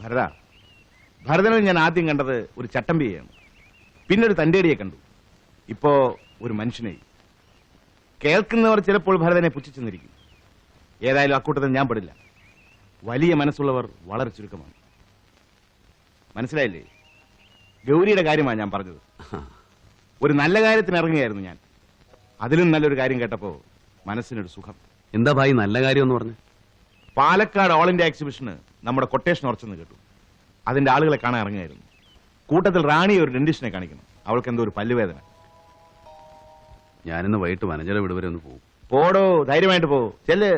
ഭരത, ഭരതനിൽ ഞാൻ ആദ്യം കണ്ടത് ഒരു ചട്ടമ്പിയെയാണ്, പിന്നെ ഒരു തന്റേടിയെ കണ്ടു, ഇപ്പോ ഒരു മനുഷ്യനെ. കേൾക്കുന്നവർ ചിലപ്പോൾ ഭരതനെ പുച്ഛിച്ചെന്നിരിക്കും. ഏതായാലും അക്കൂട്ടത്തിൽ ഞാൻ പെടില്ല. വലിയ മനസ്സുള്ളവർ വളരെ ചുരുക്കമാണ്. മനസ്സിലായില്ലേ? ഗൗരിയുടെ കാര്യമാണ് ഞാൻ പറഞ്ഞത്. ഒരു നല്ല കാര്യത്തിന് ഇറങ്ങിയായിരുന്നു ഞാൻ. അതിലും നല്ലൊരു കാര്യം കേട്ടപ്പോ മനസ്സിനൊരു സുഖം. എന്താ ഭായി നല്ല കാര്യം എന്ന് പറഞ്ഞു? പാലക്കാട് ഓൾ ഇന്ത്യ എക്സിബിഷന് നമ്മുടെ കൊട്ടേഷൻ ഉറച്ചെന്ന് കേട്ടു. അതിന്റെ ആളുകളെ കാണാൻ ഇറങ്ങിയായിരുന്നു. കൂട്ടത്തിൽ റാണിയെ ഒരു ഡെന്റിസ്റ്റിനെ കാണിക്കണം. അവൾക്ക് എന്തോ ഒരു പല്ലുവേദന. ഞാനിന്ന് വൈകിട്ട് വനജല വീട് വരെ ഒന്ന് പോകും. പോടോ, ധൈര്യമായിട്ട് പോ. ചെല്ല്.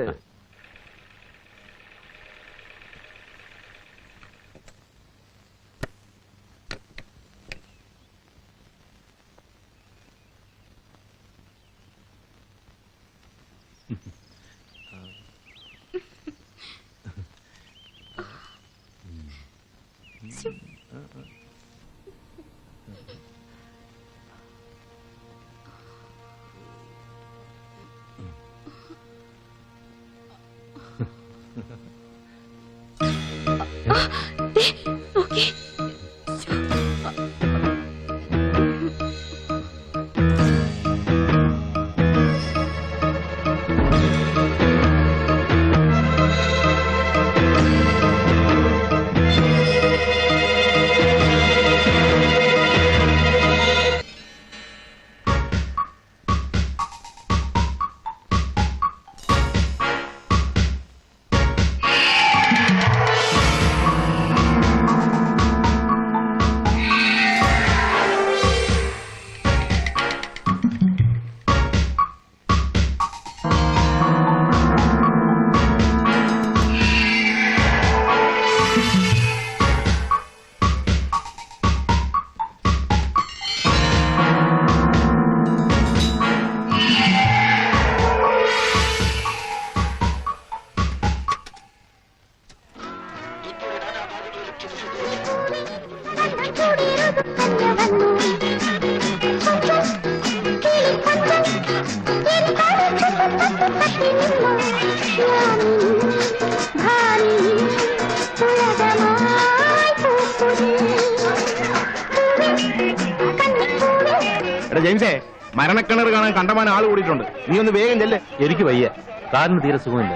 ജെയിംസേ, മരണക്കിണർ കാണാൻ കണ്ടമാനം ആൾ കൂടിയിട്ടുണ്ട്. നീ ഒന്ന് വേഗം ചെല്ല്. എനിക്ക് വയ്യ, കാലിന് തീരെ സുഖമില്ല.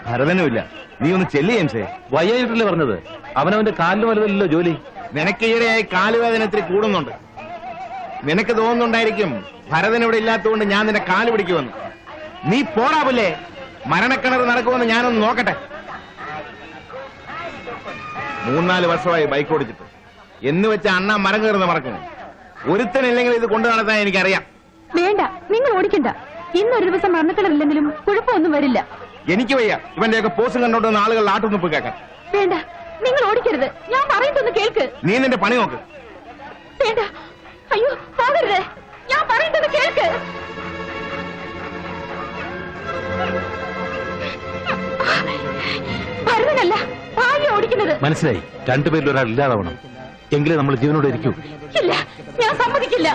ഭരതനും ഇല്ല. നീ ഒന്ന് ചെല്ല് ജെയിംസേ. വയ്യായിട്ടല്ലേ പറഞ്ഞത്? അവനവന്റെ കാലിന് വലുതല്ലോ ജോലി. നിനക്ക് ഈയിടെയായി കാലുവേദന ഇത്തിരി കൂടുന്നുണ്ട്. നിനക്ക് തോന്നുന്നുണ്ടായിരിക്കും ഭരതൻ ഇവിടെ ഇല്ലാത്തതുകൊണ്ട് ഞാൻ നിന്റെ കാല് പിടിക്കുമെന്ന്. നീ പോടാവില്ലേ? മരണക്കിണർ നടക്കുമെന്ന് ഞാനൊന്ന് നോക്കട്ടെ. 3-4 വർഷമായി ബൈക്ക് ഓടിച്ചിട്ട് എന്ന് വെച്ച അണ്ണ മരം കയറുന്ന മറക്കുന്നു. ഒരുത്തനില്ലെങ്കിൽ ഇത് കൊണ്ടു നടത്താൻ എനിക്കറിയാം. വേണ്ട, നിങ്ങൾ ഓടിക്കണ്ട. ഇന്നൊരു ദിവസം മരണക്കിണറില്ലെങ്കിലും കുഴപ്പമൊന്നും വരില്ല. എനിക്ക് വയ്യ ഇവന്റെയൊക്കെ പോസും കണ്ടോണ്ടുന്ന ആളുകൾ ആട്ടുനിപ്പ് കേൾക്കാൻ. വേണ്ട, നിങ്ങൾ ഓടിക്കരുത്. ഞാൻ പറയുന്നൊന്ന് കേൾക്ക്. നീ നിന്റെ പണി നോക്ക്. വേണ്ട, അയ്യോ പോകരുത്. ഞാൻ പറയുന്നത് കേൾക്ക്. ഭരതനല്ല, ഭാര്യ ഓടിക്കുന്നത്. മനസ്സിലായി. രണ്ടുപേരിൽ ഒരാൾ ഇല്ലാതാവണം. എങ്കിലേ നമ്മൾ ജീവനോടെ ഇരിക്കൂ. ഇല്ല, ഞാൻ സമ്മതിക്കില്ല.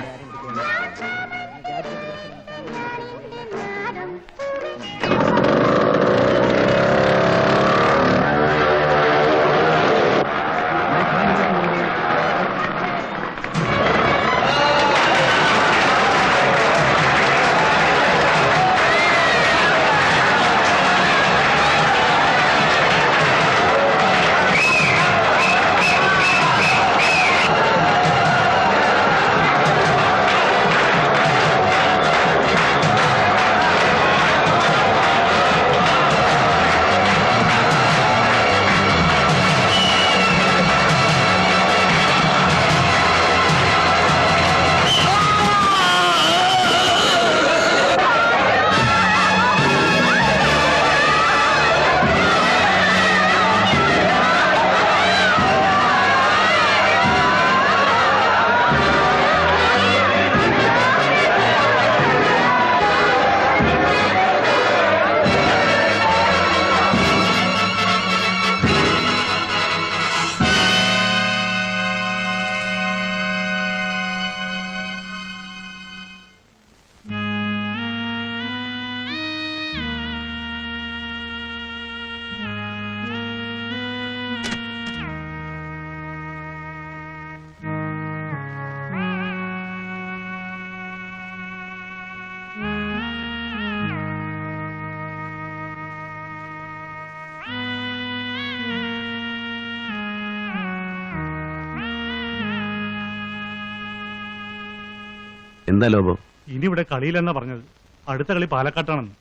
എന്താ ലോബോ? ഇനി ഇവിടെ കളിയില്ലെന്നാ പറഞ്ഞത്. അടുത്ത കളി പാലക്കാട്ടാണെന്ന്.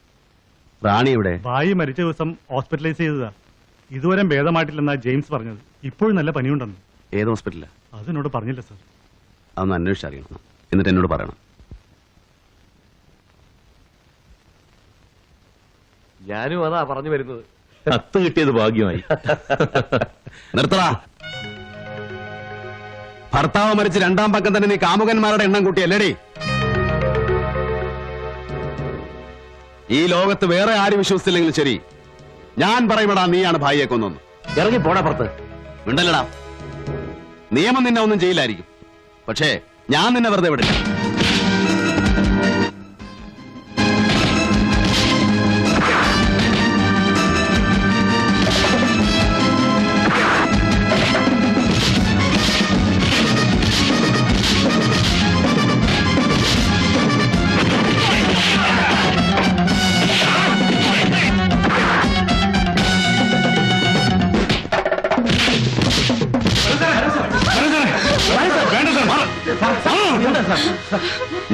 റാണി എവിടെ? ഭായി മരിച്ച ദിവസം ഹോസ്പിറ്റലൈസ് ചെയ്തതാ. ഇതുവരെ ഭേദമായിട്ടില്ലെന്നാ ജെയിംസ് പറഞ്ഞത്. ഇപ്പോഴും നല്ല പനിയുണ്ടെന്ന്. ഏത് ഹോസ്പിറ്റലാ? അതിനോട് പറഞ്ഞില്ല സാർ. അതൊന്ന് അന്വേഷിച്ചറിയണം, എന്നിട്ട് എന്നോട് പറയണം. ഞാനും അതാ പറഞ്ഞു വരുന്നത്. കത്ത് കിട്ടിയത് ഭാഗ്യമായി. നിർത്തടാ. ഭർത്താവ് മരിച്ച് രണ്ടാം പക്കം തന്നെ നീ കാമുകന്മാരുടെ എണ്ണം കൂട്ടിയല്ലേടി? ഈ ലോകത്ത് വേറെ ആരും വിശ്വസിച്ചില്ലെങ്കിലും ശരി, ഞാൻ പറയുമ്പടാ നീയാണ് ഭായിയെ കൊന്നൊന്ന്. ഇറങ്ങി പോടാ പുറത്ത്. മിണ്ടല്ലടാ. നിയമം നിന്നെ ഒന്നും ചെയ്യില്ലായിരിക്കും, പക്ഷേ ഞാൻ നിന്നെ വെറുതെ വിടില്ല.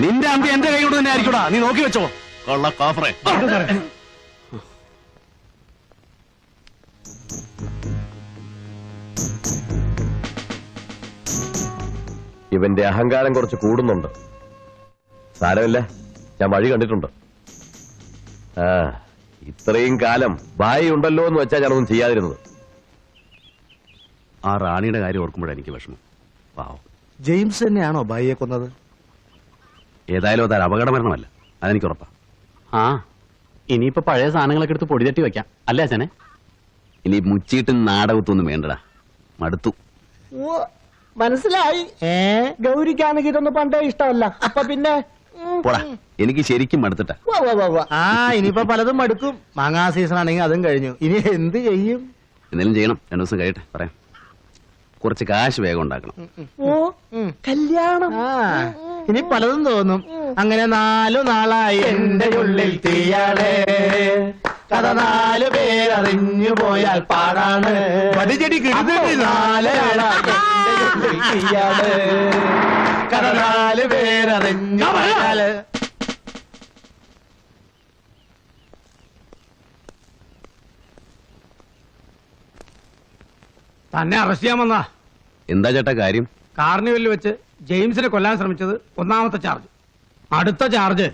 നിന്റെ അമ്പി എന്റെ കൈ കൊണ്ട് തന്നെ ആയിരിക്കൂടാ, നീ നോക്കി വെച്ചോ. കൊള്ള കാഫറെ. ഇവന്റെ അഹങ്കാരം കുറച്ച് കൂടുന്നുണ്ട്. സാരമില്ല, ഞാൻ വഴി കണ്ടിട്ടുണ്ട്. ഇത്രയും കാലം ഭായി ഉണ്ടല്ലോ എന്ന് വെച്ചാൽ ഞാനൊന്നും ചെയ്യാതിരുന്നത്. ആ റാണിയുടെ കാര്യം ഓർക്കുമ്പോഴാണ് എനിക്ക് വിഷമം. പാവം. ജെയിംസ് തന്നെയാണോ ഭായിയെ കൊന്നത്? ഏതായാലും അതൊരു അപകടമരണമല്ല, അതെനിക്ക് ഉറപ്പാ. ആ ഇനിയിപ്പോ പഴയ സാധനങ്ങളൊക്കെ എടുത്ത് പൊടി തട്ടി വെക്കാം അല്ലേ അച്ഛനെ? ഇനി മുച്ചിട്ടും നാടകത്തൊന്നും വേണ്ടടാ, മടുത്തു. മനസ്സിലായി. ഗൗരിക്കാണെങ്കിൽ ഇതൊന്നും പണ്ടേ ഇഷ്ടമല്ല. അപ്പൊ പിന്നെ പോടാ, എനിക്ക് ശരിക്കും മടുത്തിട്ടാ. ഇനിയിപ്പോ പലതും മടുക്കും. മാങ്ങാ സീസൺ ആണെങ്കിൽ അതും കഴിഞ്ഞു. ഇനി എന്ത് ചെയ്യും? എന്തെങ്കിലും ചെയ്യണം. 2 ദിവസം കഴിയട്ടെ, പറയാം. കുറച്ച് കാശ് വേഗം ഉണ്ടാക്കണം. കല്യാണം. ഇനി പലതും തോന്നും. അങ്ങനെ 4 നാളായി എന്റെ ഉള്ളിൽ തീയാള്. കഥ 4 പേരറിഞ്ഞു പോയാൽ പാടാണ്. 4 നാളായി എന്റെ ഉള്ളിൽ തീയാള്. കഥ 4 പേരറിഞ്ഞു പോയാല്. തന്നെ അറസ്റ്റ് ചെയ്യാൻ വന്നാ. എന്താ ചേട്ടാ കാര്യം? കാർണിവലിൽ വെച്ച് ജെയിംസിനെ കൊല്ലാൻ ശ്രമിച്ചത് ഒന്നാമത്തെ ചാർജ്. അടുത്ത ചാർജ്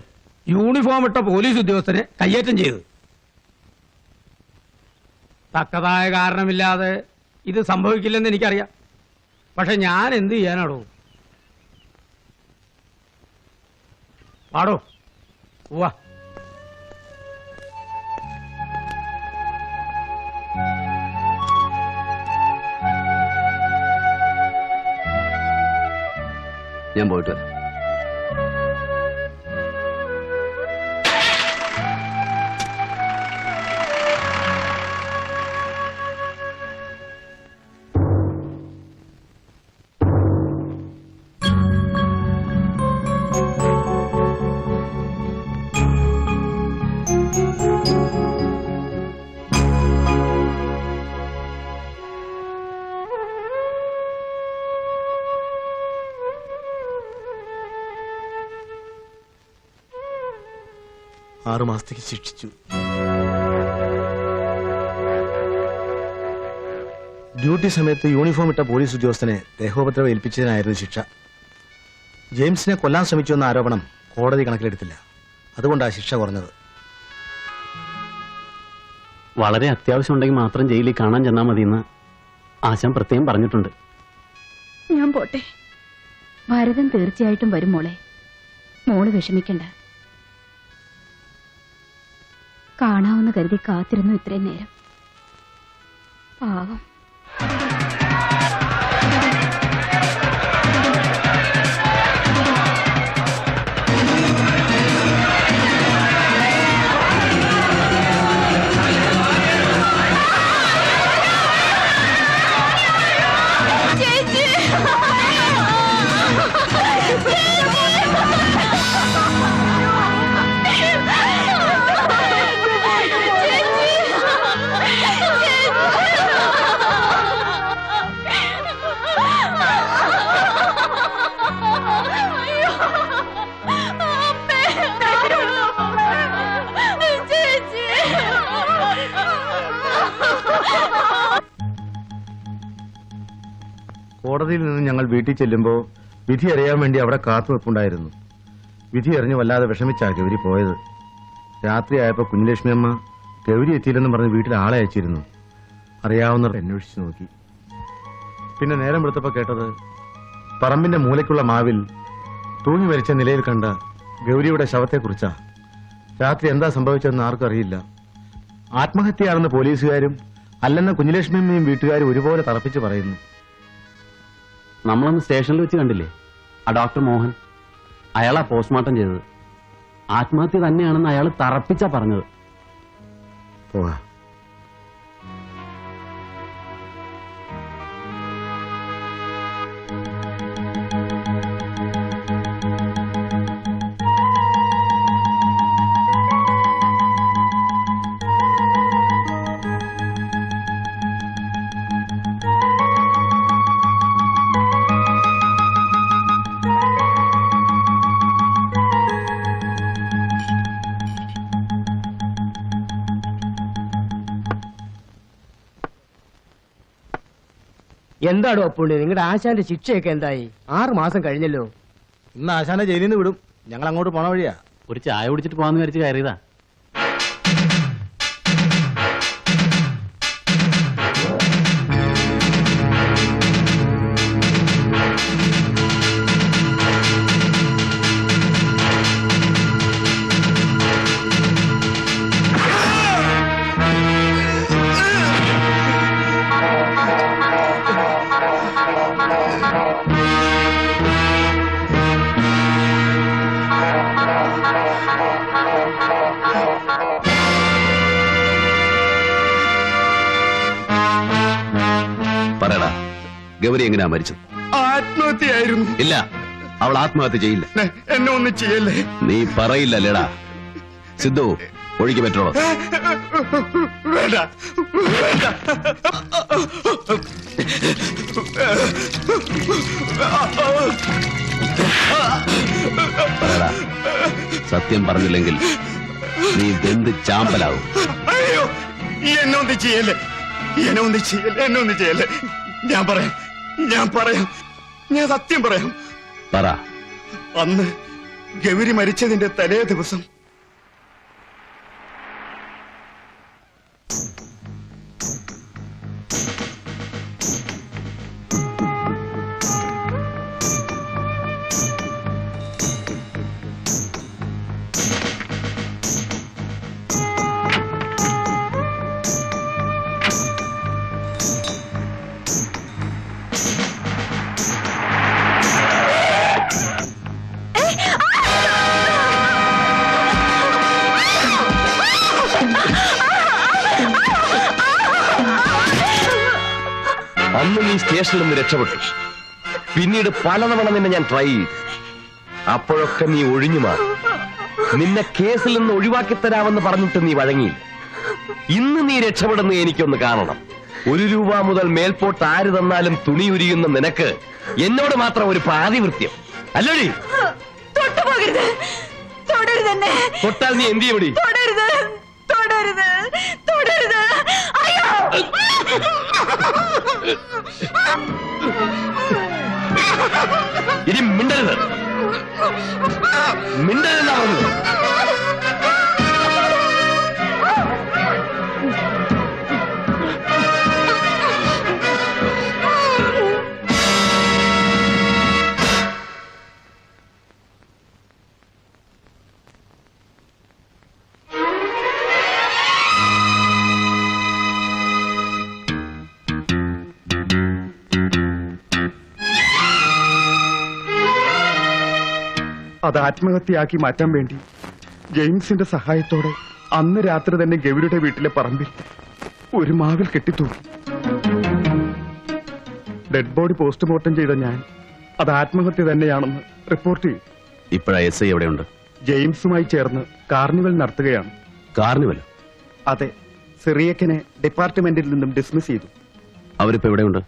യൂണിഫോം ഇട്ട പോലീസ് ഉദ്യോഗസ്ഥനെ കയ്യേറ്റം ചെയ്തു. തക്കതായ കാരണമില്ലാതെ ഇത് സംഭവിക്കില്ലെന്ന് എനിക്കറിയാം. പക്ഷെ ഞാൻ എന്ത് ചെയ്യാനാടോ? പാടോ പോവാ. ഞാൻ പോയിട്ട് വരാം. ആറ് മാസത്തേക്ക് ശിക്ഷിച്ചു. ഡ്യൂട്ടി സമയത്ത് യൂണിഫോം ഇട്ട പോലീസ് ഉദ്യോഗസ്ഥനെ ദേഹോപദ്രവം ഏൽപ്പിച്ചതിനായിരുന്നു ശിക്ഷ. ജെയിംസിനെ കൊല്ലാൻ ശ്രമിച്ചു എന്ന ആരോപണം കോടതി കണക്കിലെടുത്തില്ല. അതുകൊണ്ടാണ് ശിക്ഷ കുറഞ്ഞത്. വളരെ അത്യാവശ്യം ഉണ്ടെങ്കിൽ മാത്രം ജയിലിൽ കാണാൻ ചെന്നാൽ മതിയെന്ന് ആശാൻ പ്രത്യേകം പറഞ്ഞിട്ടുണ്ട്. ഞാൻ പോട്ടെ. ഭരതൻ തീർച്ചയായിട്ടും വരും മോളെ. മോള് വിഷമിക്കണ്ട. കാണാവുന്ന കരുതി കാത്തിരുന്നു ഇത്രയും നേരം. പാവം. കോടതിയിൽ നിന്ന് ഞങ്ങൾ വീട്ടിൽ ചെല്ലുമ്പോൾ വിധി അറിയാൻ വേണ്ടി അവിടെ കാത്തുവെപ്പുണ്ടായിരുന്നു. വിധി അറിഞ്ഞ് വല്ലാതെ വിഷമിച്ചാ ഗൗരി പോയത്. രാത്രിയായപ്പോൾ കുഞ്ഞുലക്ഷ്മി അമ്മ ഗൗരി എത്തിയില്ലെന്ന് പറഞ്ഞ് വീട്ടിൽ ആളെ അയച്ചിരുന്നു. അറിയാവുന്നവർ അന്വേഷിച്ചു നോക്കി. പിന്നെ നേരം വെളുത്തപ്പോൾ കേട്ടത് പറമ്പിന്റെ മൂലയ്ക്കുള്ള മാവിൽ തൂങ്ങി മരിച്ച നിലയിൽ കണ്ട ഗൗരിയുടെ ശവത്തെക്കുറിച്ചാ. രാത്രി എന്താ സംഭവിച്ചതെന്ന് ആർക്കും അറിയില്ല. ആത്മഹത്യയാണെന്ന് പോലീസുകാരും അല്ലെന്ന കുഞ്ഞുലക്ഷ്മിയമ്മയും വീട്ടുകാരും ഒരുപോലെ തറപ്പിച്ച് പറയുന്നു. നമ്മളന്ന് സ്റ്റേഷനിൽ വെച്ച് കണ്ടില്ലേ ആ ഡോക്ടർ മോഹൻ? അയാളാ പോസ്റ്റ്മോർട്ടം ചെയ്തത്. ആത്മഹത്യ തന്നെയാണെന്ന് അയാൾ തറപ്പിച്ചാ പറഞ്ഞത്. പോവാ. എന്താടോ അപ്പുണ്ണി, നിങ്ങളുടെ ആശാന്റെ ശിക്ഷയൊക്കെ എന്തായി? 6 മാസം കഴിഞ്ഞല്ലോ. ഇന്ന് ആശാനെ ജയിലിൽ നിന്ന് വിടും. ഞങ്ങൾ അങ്ങോട്ട് പോണ വഴിയാ. ഒരു ചായ കുടിച്ചിട്ട് പോകാന്ന് വിചാരിച്ച് കയറിയതാ. പറയടാ, ഗൗരി എങ്ങനെയാ മരിച്ചത്? ആത്മഹത്യയായിരുന്നു. ഇല്ല, അവൾ ആത്മഹത്യ ചെയ്യില്ല. എന്നെ ഒന്നും ചെയ്യല്ലേ. നീ പറയില്ലല്ലേടാ. സിദ്ധു, ഒഴുക്കി പറ്റുള്ളൂ. വേണ്ട വേണ്ട. പറയടാ, സത്യം പറഞ്ഞില്ലെങ്കിൽ നീ വെന്ത് ചാമ്പലാവും. അയ്യോ, എന്നെ ഒന്നും ചെയ്യല്ലേ, എന്നെ ഒന്നും ചെയ്യല്ലേ, എന്നെ ഒന്നും ചെയ്യല്ലേ. ഞാൻ പറയാം, ഞാൻ സത്യം പറയാം. പറ. അന്ന് ഗൗരി മരിച്ചതിന്റെ തലേ ദിവസം അന്ന് നീ സ്റ്റേഷനിൽ നിന്ന് രക്ഷപ്പെട്ടു. പിന്നീട് പലതവണ നിന്നെ ഞാൻ ട്രൈ ചെയ്തു. അപ്പോഴൊക്കെ നീ ഒഴിഞ്ഞു മാറി. നിന്നെ കേസിൽ നിന്ന് ഒഴിവാക്കി തരാമെന്ന് പറഞ്ഞിട്ട് നീ വഴങ്ങിയില്ല. ഇന്ന് നീ രക്ഷപ്പെടുന്ന എനിക്കൊന്ന് കാണണം. 1 രൂപ മുതൽ മേൽപോട്ട് ആര് തന്നാലും തുണി ഉരിയുന്ന നിനക്ക് എന്നോട് മാത്രം ഒരു പാതിവൃത്യം അല്ലടി? തൊട്ടാൽ നീ എന്ത് ചെയ്യടി? ഇനി മിണ്ടരുത്, മിണ്ടരുതെന്നാ പറഞ്ഞത്. അത് ആത്മഹത്യയാക്കി മാറ്റാൻ വേണ്ടി ജെയിംസിന്റെ സഹായത്തോടെ അന്ന് രാത്രി തന്നെ ഗൗരിയുടെ വീട്ടിലെ പറമ്പിൽ ഒരു മാവിൽ കെട്ടിത്തൂക്കി. ഡെഡ് ബോഡി പോസ്റ്റ്മോർട്ടം ചെയ്ത ഞാൻ അത് ആത്മഹത്യ തന്നെയാണെന്ന് റിപ്പോർട്ട് ചെയ്തു. ഇപ്പോഴാ SI എവിടെയുണ്ട്? ജെയിംസുമായി ചേർന്ന് കാർണിവൽ നടത്തുകയാണ്. കാർണിവൽ? അതെ, സിറിയക്കിനെ ഡിപ്പാർട്ട്മെന്റിൽ നിന്നും ഡിസ്മിസ് ചെയ്തു. അവരിപ്പോ എവിടെയുണ്ട്?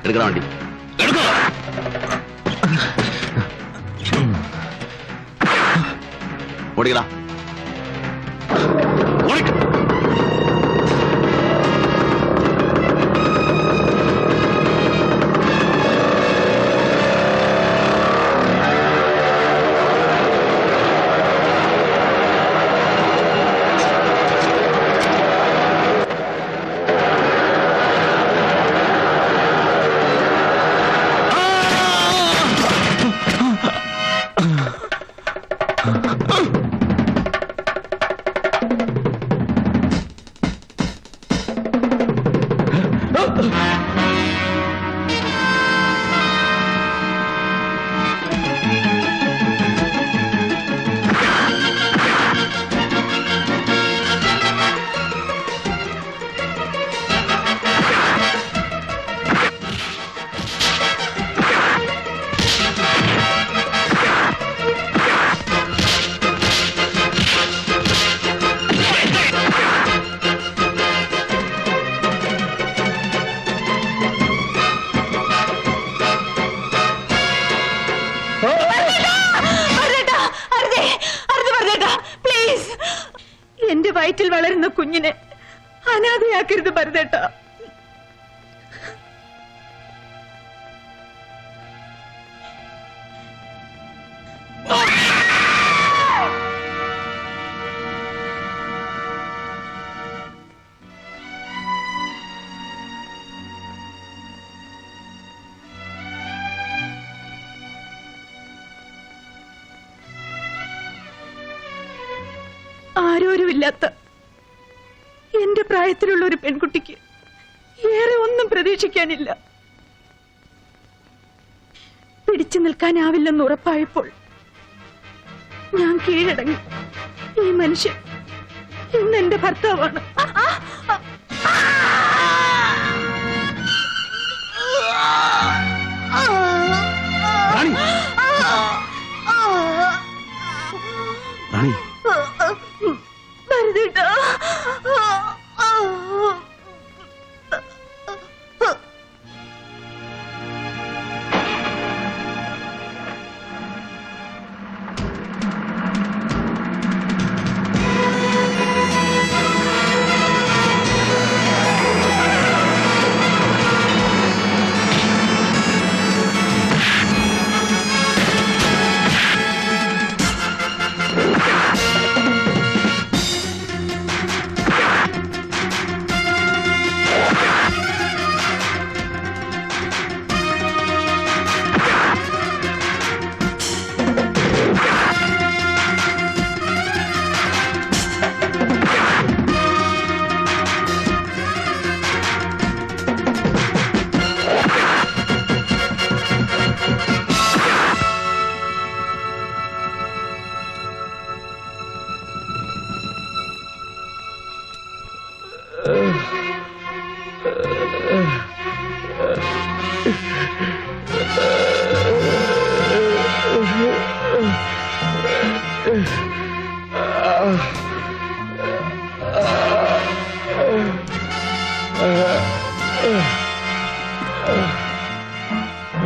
എടുക്കണ വണ്ടി എടുക്കോ. ഓടിക്കടാ. ഓടിക്ക. എന്റെ വയറ്റിൽ വളരുന്ന കുഞ്ഞിനെ അനാഥയാക്കരുത് ഭരതേട്ട. ആരോരുമില്ലാത്ത എന്റെ പ്രായത്തിലുള്ള ഒരു പെൺകുട്ടിക്ക് ഏറെ ഒന്നും പ്രതീക്ഷിക്കാനില്ല. പിടിച്ചു നിൽക്കാനാവില്ലെന്ന് ഉറപ്പായപ്പോൾ ഞാൻ കീഴടങ്ങി. ഈ മനുഷ്യൻ ഇന്ന് എന്റെ ഭർത്താവാണ്. റാണി, ഭരതേട്ടാ,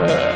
Uh...